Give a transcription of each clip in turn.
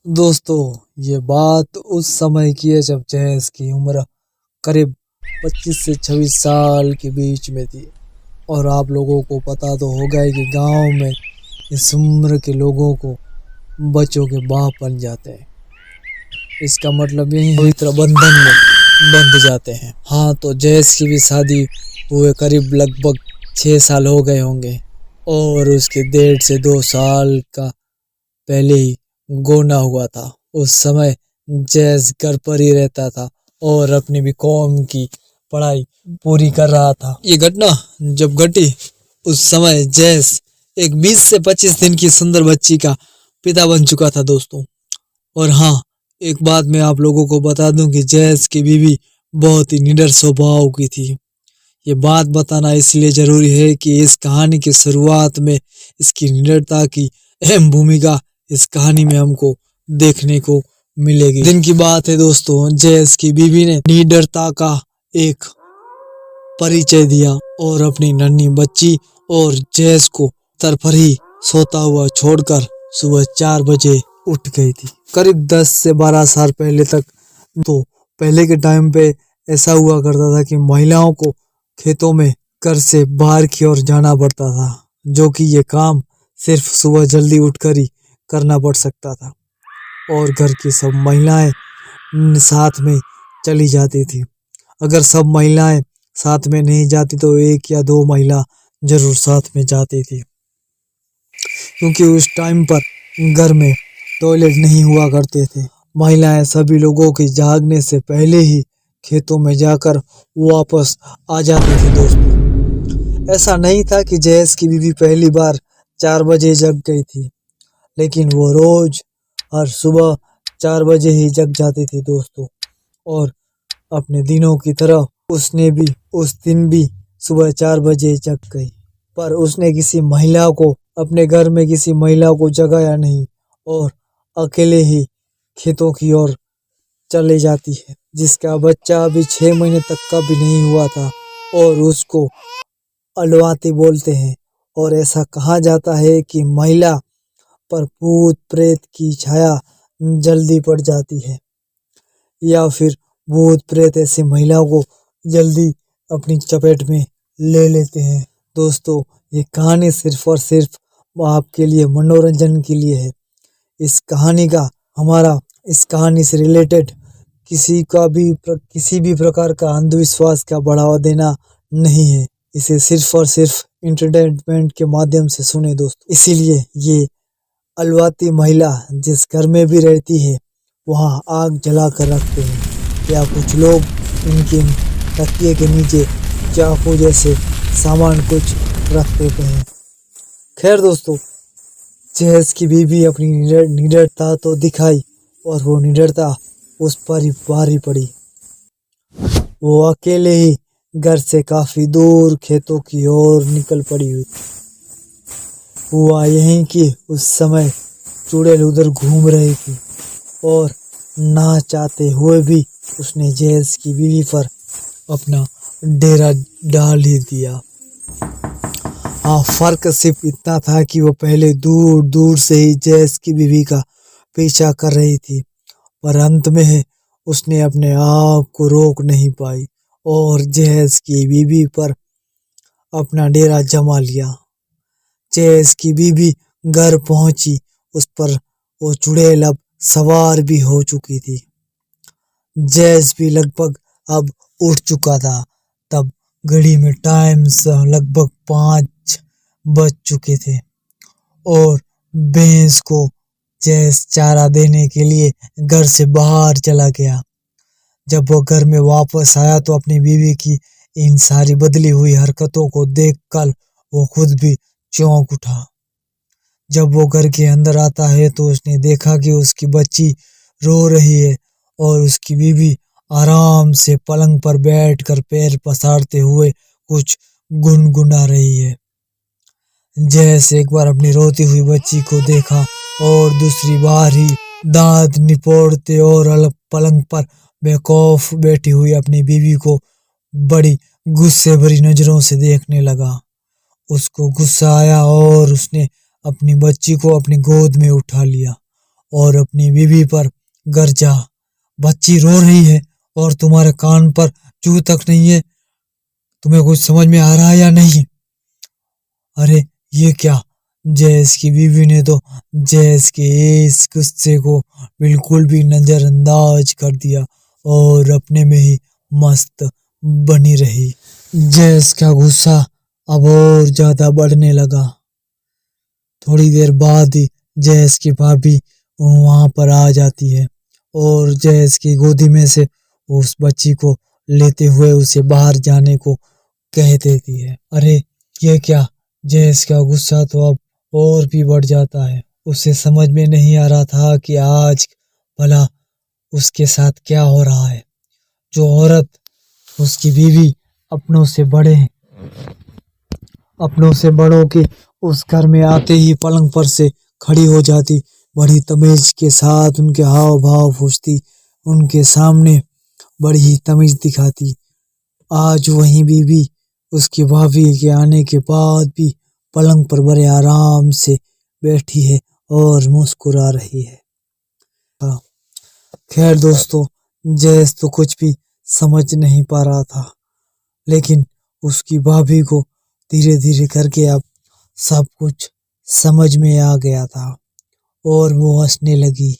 दोस्तों, ये बात उस समय की है जब जैस की उम्र करीब 25 से 26 साल के बीच में थी। और आप लोगों को पता तो होगा ही कि गांव में इस उम्र के लोगों को बच्चों के बाप बन जाते हैं। इसका मतलब यही है पवित्र बंधन में बंध जाते हैं। हाँ, तो जैस की भी शादी हुए करीब लगभग 6 साल हो गए होंगे और उसके 1.5 से 2 साल का पहले ही गोना हुआ था। उस समय जैस घर पर ही रहता था और अपनी भी कौम की पढ़ाई पूरी कर रहा था। ये घटना जब घटी उस समय जैस एक 20 से 25 दिन की सुंदर बच्ची का पिता बन चुका था दोस्तों। और हाँ, एक बात मैं आप लोगों को बता दूं कि जैस की बीवी बहुत ही निडर स्वभाव की थी। ये बात बताना इसलिए जरूरी है कि इस कहानी की शुरुआत में इसकी निडरता की अहम भूमिका इस कहानी में हमको देखने को मिलेगी। दिन की बात है दोस्तों, जैस की बीवी ने निडरता का एक परिचय दिया और अपनी नन्ही बच्ची और जैस को तर पर ही सोता हुआ छोड़कर सुबह 4 बजे उठ गई थी। करीब 10 से 12 साल पहले तक तो पहले के टाइम पे ऐसा हुआ करता था कि महिलाओं को खेतों में घर से बाहर की ओर जाना पड़ता था, जो कि ये काम सिर्फ सुबह जल्दी उठकर ही करना पड़ सकता था और घर की सब महिलाएं साथ में चली जाती थी। अगर सब महिलाएं साथ में नहीं जाती तो 1 या 2 महिला जरूर साथ में जाती थी, क्योंकि उस टाइम पर घर में टॉयलेट नहीं हुआ करते थे। महिलाएं सभी लोगों के जागने से पहले ही खेतों में जाकर वापस आ जाती थी दोस्तों। ऐसा नहीं था कि जैस की बीवी पहली बार 4 बजे जग गई थी, लेकिन वो रोज हर सुबह 4 बजे ही जग जाती थी दोस्तों। और अपने दिनों की तरह उसने भी उस दिन भी सुबह 4 बजे जग गई। पर उसने किसी महिला को अपने घर में किसी महिला को जगाया नहीं और अकेले ही खेतों की ओर चले जाती है, जिसका बच्चा अभी 6 महीने तक का भी नहीं हुआ था और उसको अलवाती बोलते हैं। और ऐसा कहा जाता है कि महिला पर भूत प्रेत की छाया जल्दी पड़ जाती है या फिर भूत प्रेत ऐसी महिलाओं को जल्दी अपनी चपेट में ले लेते हैं। दोस्तों, ये कहानी सिर्फ और सिर्फ आपके लिए मनोरंजन के लिए है। इस कहानी से रिलेटेड किसी भी प्रकार का अंधविश्वास का बढ़ावा देना नहीं है। इसे सिर्फ और सिर्फ एंटरटेनमेंट के माध्यम से सुने दोस्तों। इसीलिए ये अलवाती महिला जिस घर में भी रहती है वहाँ आग जला कर रखते हैं या कुछ लोग इनके तकिए के नीचे चाकू जैसे सामान कुछ रख देते हैं। खैर दोस्तों, जैस की बीवी अपनी निडरता तो दिखाई और वो निडरता उस पर ही भारी पड़ी। वो अकेले ही घर से काफी दूर खेतों की ओर निकल पड़ी हुई थी। हुआ यही कि उस समय चुड़ैल उधर घूम रही थी और ना चाहते हुए भी उसने जैस की बीवी पर अपना डेरा डाल ही दिया। हाँ, फर्क सिर्फ इतना था कि वो पहले दूर दूर से ही जैस की बीवी का पीछा कर रही थी, पर अंत में उसने अपने आप को रोक नहीं पाई और जैस की बीवी पर अपना डेरा जमा लिया। जैस की बीवी घर पहुंची, उस पर वो चुड़ैल अब सवार भी हो चुकी थी। जैस भी लगभग अब उठ चुका था। तब घड़ी में टाइम से लगभग 5 बज चुके थे और भैंस को जैस चारा देने के लिए घर से बाहर चला गया। जब वो घर में वापस आया तो अपनी बीवी की इन सारी बदली हुई हरकतों को देखकर वो खुद भी चौंक उठा। जब वो घर के अंदर आता है तो उसने देखा कि उसकी बच्ची रो रही है और उसकी बीवी आराम से पलंग पर बैठकर पैर पसारते हुए कुछ गुनगुना रही है। जैसे एक बार अपनी रोती हुई बच्ची को देखा और दूसरी बार ही दांत निपोड़ते और अलग पलंग पर बेखौफ बैठी हुई अपनी बीवी को बड़ी गुस्से भरी नजरों से देखने लगा। उसको गुस्सा आया और उसने अपनी बच्ची को अपनी गोद में उठा लिया और अपनी बीवी पर गरजा। बच्ची रो रही है और तुम्हारे कान पर चू तक नहीं है। तुम्हें कुछ समझ में आ रहा है या नहीं? अरे ये क्या! जैस की बीवी ने तो जैस के इस गुस्से को बिल्कुल भी नजरअंदाज कर दिया और अपने में ही मस्त बनी रही। जैस का गुस्सा अब और ज्यादा बढ़ने लगा। थोड़ी देर बाद ही जैस की भाभी वहां पर आ जाती है और जैस की गोदी में से उस बच्ची को लेते हुए उसे बाहर जाने को कह देती है। अरे ये क्या! जैस का गुस्सा तो अब और भी बढ़ जाता है। उसे समझ में नहीं आ रहा था कि आज भला उसके साथ क्या हो रहा है। जो औरत, उसकी बीवी अपनों से बड़े, अपनों से बड़ों के उस घर में आते ही पलंग पर से खड़ी हो जाती, बड़ी तमीज के साथ उनके हाव भाव पूछती, उनके सामने बड़ी ही तमीज दिखाती। आज वही बीवी उसकी भाभी के आने के बाद भी पलंग पर बड़े आराम से बैठी है और मुस्कुरा रही है। खैर दोस्तों, जैस तो कुछ भी समझ नहीं पा रहा था, लेकिन उसकी भाभी को धीरे धीरे करके अब सब कुछ समझ में आ गया था और वो हंसने लगी।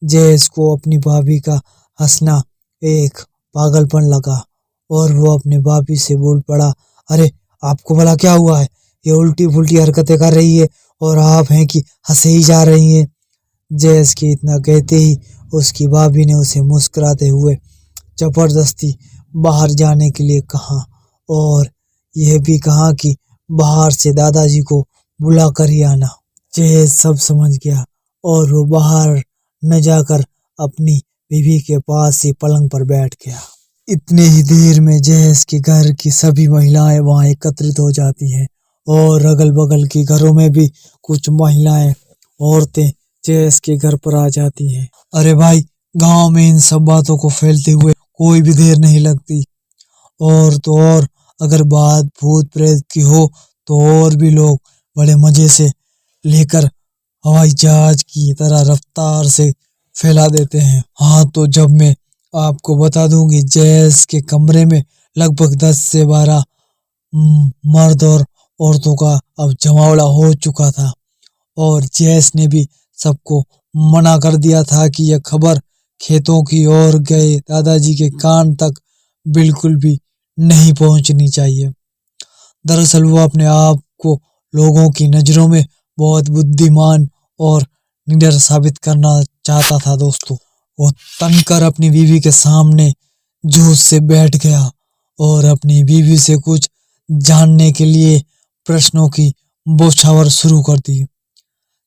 जैस को अपनी भाभी का हंसना एक पागलपन लगा और वो अपने भाभी से बोल पड़ा, अरे आपको भला क्या हुआ है? ये उल्टी फुल्टी हरकतें कर रही है और आप हैं कि हंसे ही जा रही हैं। जैस के इतना कहते ही उसकी भाभी ने उसे मुस्कुराते हुए जबरदस्ती बाहर जाने के लिए कहा और यह भी कहा कि बाहर से दादाजी को बुला कर ही आना। जैस सब समझ गया और वो बाहर न जाकर अपनी बीवी के पास ही पलंग पर बैठ गया। इतने ही देर में जैस के घर की सभी महिलाएं वहां एकत्रित हो जाती हैं और अगल बगल के घरों में भी कुछ महिलाएं, औरतें जैस के घर पर आ जाती हैं। अरे भाई, गांव में इन सब बातों को फैलते हुए कोई भी देर नहीं लगती। और तो और अगर बात भूत प्रेत की हो तो और भी लोग बड़े मजे से लेकर हवाई जहाज की तरह रफ्तार से फैला देते हैं। हाँ, तो जब मैं आपको बता दूं कि जैस के कमरे में लगभग 10 से 12 मर्द और औरतों का अब जमावड़ा हो चुका था और जैस ने भी सबको मना कर दिया था कि यह खबर खेतों की ओर गए दादाजी के कान तक बिल्कुल भी नहीं पहुंचनी चाहिए। दरअसल वो अपने आप को लोगों की नजरों में बहुत बुद्धिमान और निडर साबित करना चाहता था। दोस्तों, वो तनकर अपनी बीवी के सामने जोश से बैठ गया और अपनी बीवी से कुछ जानने के लिए प्रश्नों की बौछावर शुरू कर दी।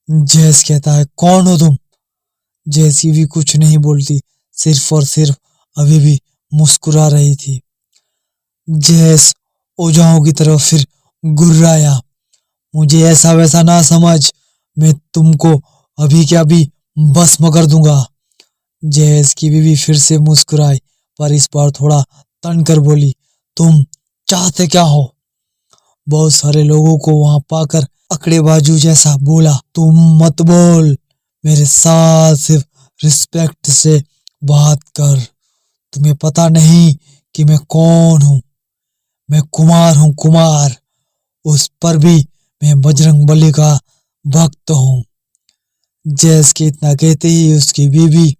जैस कहता है, कौन हो तुम? जैसी भी कुछ नहीं बोलती, सिर्फ और सिर्फ अभी भी मुस्कुरा रही थी। जैस ओझाओं की तरफ फिर गुर्राया, मुझे ऐसा वैसा ना समझ, मैं तुमको अभी क्या भी भस्म कर दूंगा। जैस की बीवी फिर से मुस्कुराई, पर इस बार थोड़ा तन कर बोली, तुम चाहते क्या हो? बहुत सारे लोगों को वहां पाकर अकड़े बाजू जैसा बोला, तुम मत बोल, मेरे साथ सिर्फ रिस्पेक्ट से बात कर। तुम्हें पता नहीं कि मैं कौन हूँ? मैं कुमार हूँ, कुमार। उस पर भी मैं बजरंगबली का भक्त हूँ। जैस के इतना कहते ही उसकी बीवी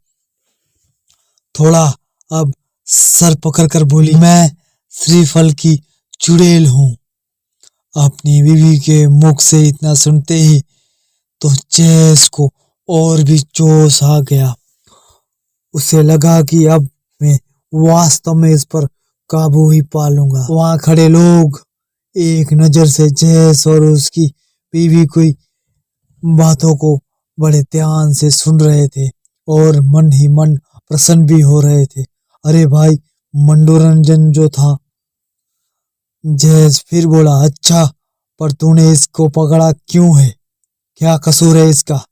थोड़ा अब सर पकड़ कर बोली, मैं श्रीफल की चुड़ैल हूँ। अपनी बीवी के मुख से इतना सुनते ही तो जैस को और भी जोश आ गया। उसे लगा कि अब मैं वास्तव में इस पर काबू ही पा लूंगा। वहां खड़े लोग एक नजर से जैस और उसकी बीवी की बातों को बड़े ध्यान से सुन रहे थे और मन ही मन प्रसन्न भी हो रहे थे। अरे भाई, मनोरंजन जो था। जैस फिर बोला, अच्छा, पर तूने इसको पकड़ा क्यों है? क्या कसूर है इसका?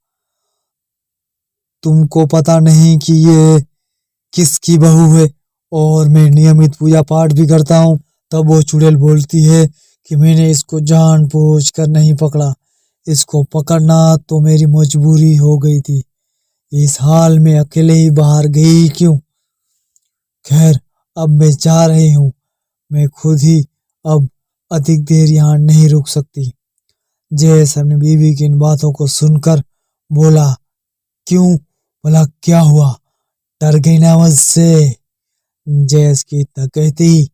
तुमको पता नहीं कि ये किसकी बहू है और मैं नियमित पूजा पाठ भी करता हूँ? तब वो चुड़ैल बोलती है कि मैंने इसको जानबूझकर नहीं पकड़ा, इसको पकड़ना तो मेरी मजबूरी हो गई थी। इस हाल में अकेले ही बाहर गई क्यों? खैर, अब मैं जा रही हूँ। मैं खुद ही अब अधिक देर यहाँ नहीं रुक सकती। जयेश अपनी बीवी की इन बातों को सुनकर बोला, क्यों? भला क्या हुआ? डर गई ना मुझसे? जयेश की इतना कहते ही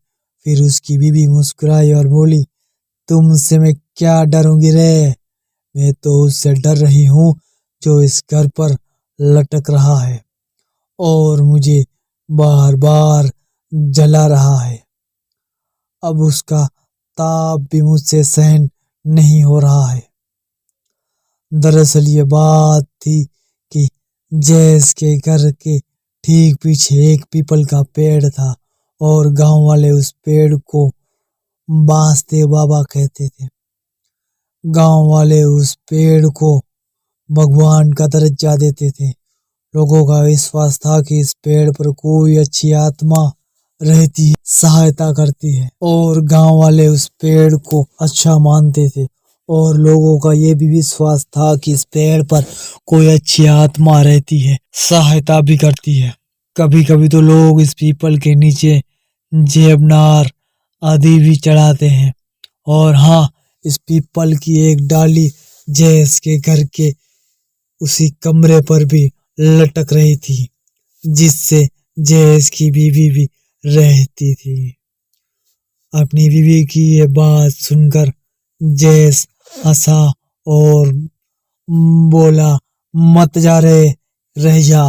फिर उसकी बीवी मुस्कुराई और बोली, तुमसे मैं क्या डरूंगी रे? मैं तो उससे डर रही हूँ जो इस घर पर लटक रहा है और मुझे बार बार जला रहा है। अब उसका ताप भी मुझसे सहन नहीं हो रहा है। दरअसल ये बात थी कि जयेश के घर के ठीक पीछे एक पीपल का पेड़ था और गांव वाले उस पेड़ को बांसदेव बाबा कहते थे। गांव वाले उस पेड़ को भगवान का दर्जा देते थे। लोगों का विश्वास था कि इस पेड़ पर कोई अच्छी आत्मा रहती है, सहायता करती है, और गांव वाले उस पेड़ को अच्छा मानते थे। और लोगों का ये भी विश्वास था कि इस पेड़ पर कोई अच्छी आत्मा रहती है, सहायता भी करती है। कभी कभी तो लोग इस पीपल के नीचे जेबनार आदि भी चढ़ाते हैं। और हाँ, इस पीपल की एक डाली जयेश के घर के उसी कमरे पर भी लटक रही थी जिससे जयेश की बीवी भी रहती थी। अपनी बीवी की ये बात सुनकर जयेश हंसा और बोला, मत जा रे, रह जा।